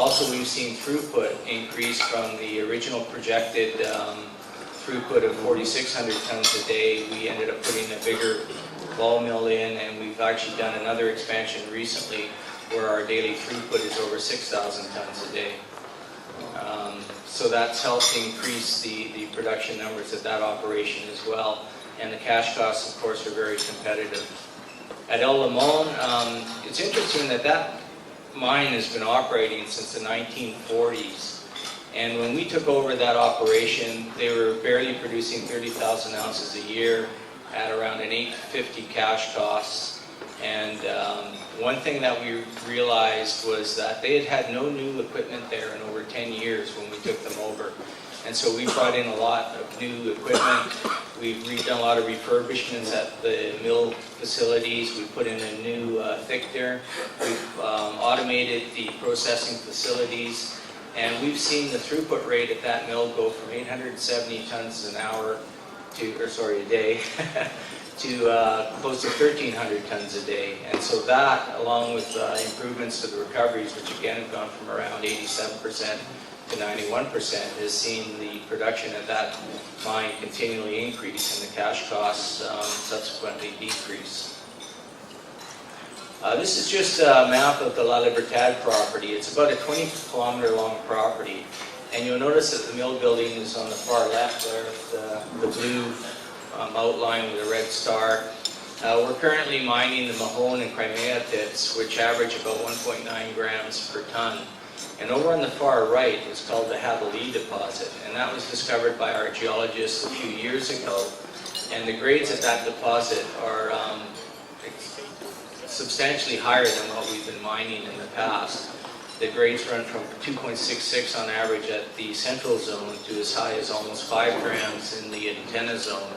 also we've seen throughput increase from the original projected throughput of 4,600 tons a day. We ended up putting a bigger ball mill in, and we've actually done another expansion recently where our daily throughput is over 6,000 tons a day. So that's helped increase the production numbers at that operation as well. And the cash costs, of course, are very competitive. At El Limon, it's interesting that that mine has been operating since the 1940s. And when we took over that operation, they were barely producing 30,000 ounces a year at around an $8.50 cash costs. And one thing that we realized was that they had had no new equipment there in over 10 years when we took them over. And so we brought in a lot of new equipment. We've done a lot of refurbishments at the mill facilities. We put in a new thickener. We've automated the processing facilities. And we've seen the throughput rate at that mill go from 870 tons an hour to, or sorry, a day, to close to 1,300 tons a day. And so that, along with improvements to the recoveries, which again have gone from around 87% to 91%, has seen the production at that mine continually increase and the cash costs subsequently decrease. This is just a map of the La Libertad property. It's about a 20-kilometer long property. And you'll notice that the mill building is on the far left there, the blue outline with a red star. We're currently mining the Mahone and Crimea pits, which average about 1.9 grams per ton. And over on the far right is called the Havilee deposit, and that was discovered by our geologists a few years ago. And the grades at that deposit are substantially higher than what we've been mining in the past. The grades run from 2.66 on average at the central zone to as high as almost 5 grams in the antenna zone.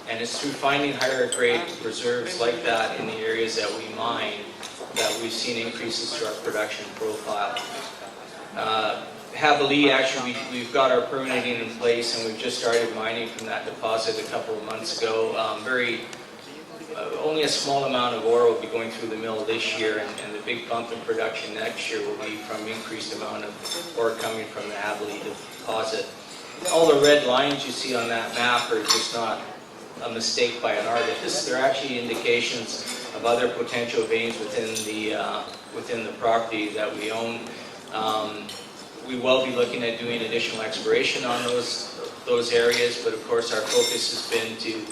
And it's through finding higher grade reserves like that in the areas that we mine that we've seen increases to our production profile. Havilee, actually, we've got our permitting in place, and we've just started mining from that deposit a couple of months ago. Only a small amount of ore will be going through the mill this year, and the big bump in production next year will be from increased amount of ore coming from the Havilee deposit. All the red lines you see on that map are just not a mistake by an artist. They're actually indications of other potential veins within the property that we own. We will be looking at doing additional exploration on those areas, but of course our focus has been to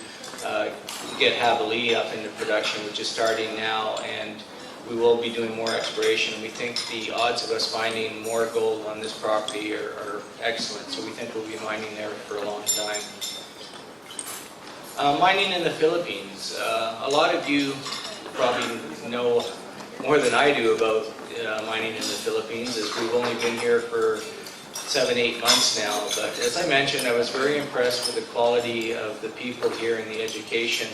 get Havilee up into production, which is starting now, and we will be doing more exploration. We think the odds of us finding more gold on this property are excellent, so we think we'll be mining there for a long time. Mining in the Philippines. A lot of you probably know more than I do about mining in the Philippines, as we've only been here for 7-8 months now. But as I mentioned, I was very impressed with the quality of the people here and the education.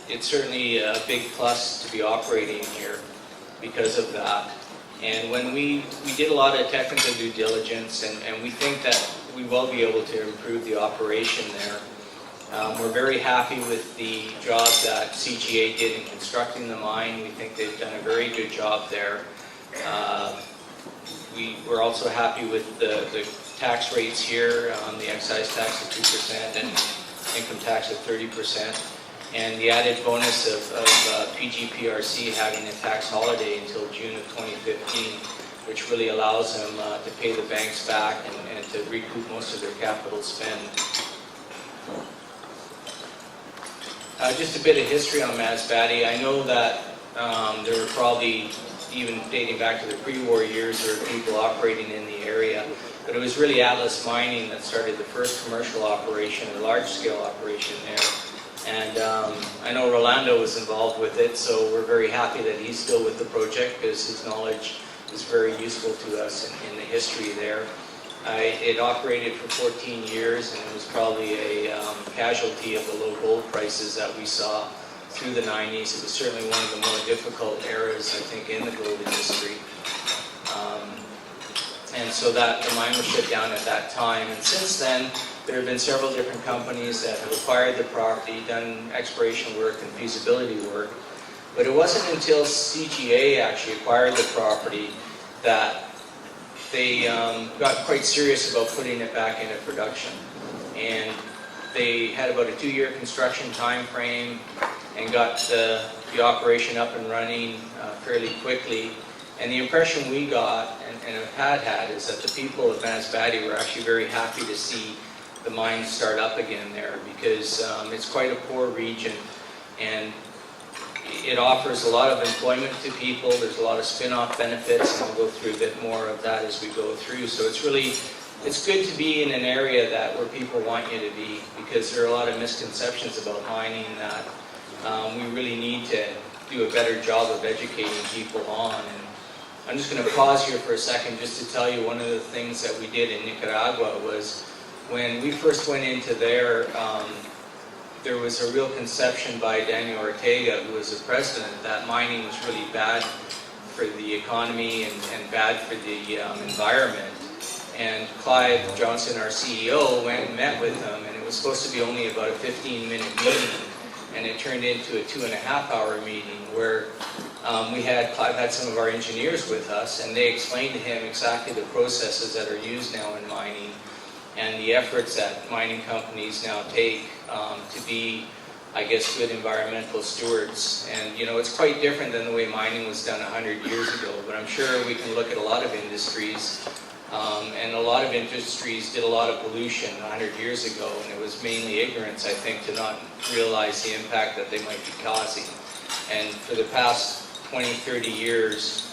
It's certainly a big plus to be operating here because of that. And when we did a lot of technical due diligence, and we think that we will be able to improve the operation there. We're very happy with the job that CGA did in constructing the mine. We think they've done a very good job there. We're also happy with the tax rates here, the excise tax of 2% and income tax of 30%, and the added bonus of PGPRC having a tax holiday until June of 2015, which really allows them to pay the banks back and to recoup most of their capital spend. Just a bit of history on Masbate. I know that there were probably, even dating back to the pre-war years, there were people operating in the area. But it was really Atlas Mining that started the first commercial operation, a large-scale operation there. And I know Rolando was involved with it, so we're very happy that he's still with the project because his knowledge is very useful to us in the history there. It operated for 14 years, and it was probably a casualty of the low gold prices that we saw through the 90s. It was certainly one of the more difficult eras, I think, in the gold industry. And so that the mine was shut down at that time. And since then, there have been several different companies that have acquired the property, done exploration work and feasibility work. But it wasn't until CGA actually acquired the property that they got quite serious about putting it back into production. And they had about a 2-year construction time frame and got the operation up and running fairly quickly. And the impression we got, and have had, is that the people of Masbate were actually very happy to see the mine start up again there, because it's quite a poor region, and it offers a lot of employment to people. There's a lot of spin-off benefits, and we'll go through a bit more of that as we go through. So it's good to be in an area where people want you to be, because there are a lot of misconceptions about mining that we really need to do a better job of educating people on. And I'm just going to pause here for a second just to tell you one of the things that we did in Nicaragua was when we first went into there was a real conception by Daniel Ortega, who was the president, that mining was really bad for the economy and bad for the environment. And Clive Johnson, our CEO, went and met with them, and it was supposed to be only about a 15-minute meeting, and it turned into a 2.5-hour meeting where Clive had some of our engineers with us, and they explained to him exactly the processes that are used now in mining and the efforts that mining companies now take to be, I guess, good environmental stewards. And it's quite different than the way mining was done 100 years ago, but I'm sure we can look at a lot of industries, and a lot of industries did a lot of pollution 100 years ago, and it was mainly ignorance, I think, to not realize the impact that they might be causing. And for the past 20, 30 years,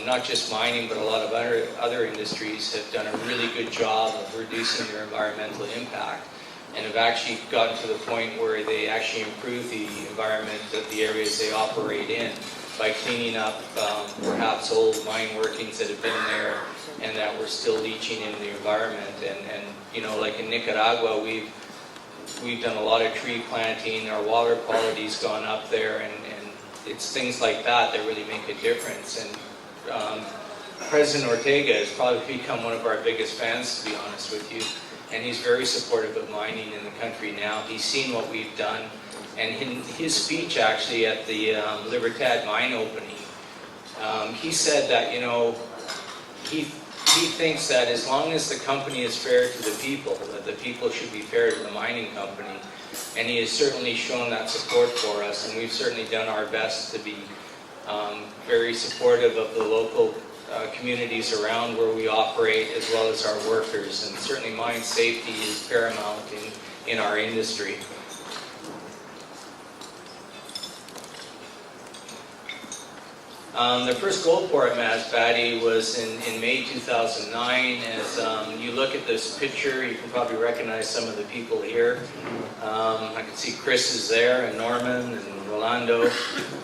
not just mining, but a lot of other industries have done a really good job of reducing their environmental impact, and have actually gotten to the point where they actually improve the environment of the areas they operate in by cleaning up perhaps old mine workings that have been there and that were still leaching into the environment. And like in Nicaragua, we've done a lot of tree planting. Our water quality's gone up there, and it's things like that really make a difference. And President Ortega has probably become one of our biggest fans, to be honest with you, and he's very supportive of mining in the country now. He's seen what we've done, and in his speech actually at the Libertad mine opening, he said that he thinks that as long as the company is fair to the people, that the people should be fair to the mining company. And he has certainly shown that support for us, and we've certainly done our best to be very supportive of the local communities around where we operate, as well as our workers. And certainly mine safety is paramount in our industry. The first gold pour at Masbate was in May 2009. As you look at this picture, you can probably recognize some of the people here. I can see Chris is there, and Norman, and Rolando.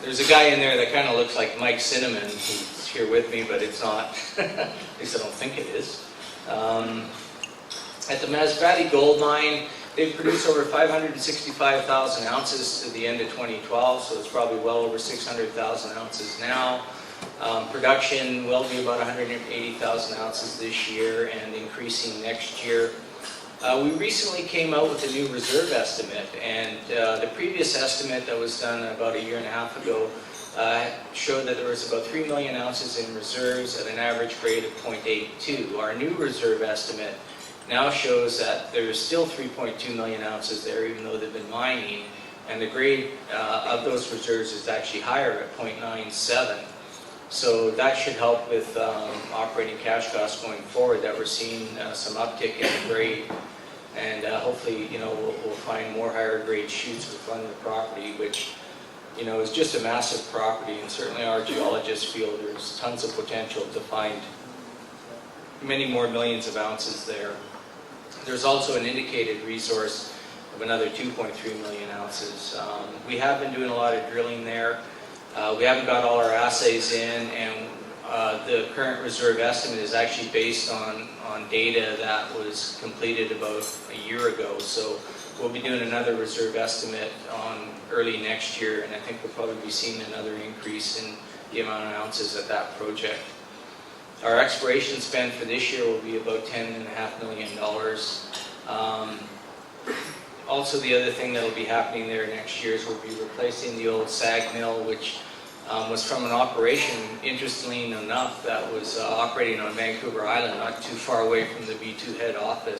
There's a guy in there that kind of looks like Mike Cinnamon, who's here with me, but it's not. At least I don't think it is. At the Masbate gold mine, they've produced over 565,000 ounces to the end of 2012, so it's probably well over 600,000 ounces now. Production will be about 180,000 ounces this year and increasing next year. We recently came out with a new reserve estimate, and the previous estimate that was done about 1.5 years ago showed that there was about 3 million ounces in reserves at an average grade of 0.82. Our new reserve estimate now shows that there's still 3.2 million ounces there, even though they've been mining, and the grade of those reserves is actually higher at 0.97. So that should help with operating cash costs going forward, that we're seeing some uptick in the grade, and hopefully we'll find more higher grade shoots within the property, which is just a massive property, and certainly our geologists feel there's tons of potential to find many more millions of ounces there. There's also an indicated resource of another 2.3 million ounces. We have been doing a lot of drilling there. We haven't got all our assays in, and the current reserve estimate is actually based on data that was completed about a year ago. So we'll be doing another reserve estimate on early next year, and I think we'll probably be seeing another increase in the amount of ounces at that project. Our exploration spend for this year will be about $10.5 million. Also, the other thing that will be happening there next year is we'll be replacing the old SAG mill, which was from an operation, interestingly enough, that was operating on Vancouver Island, not too far away from the V2 head office.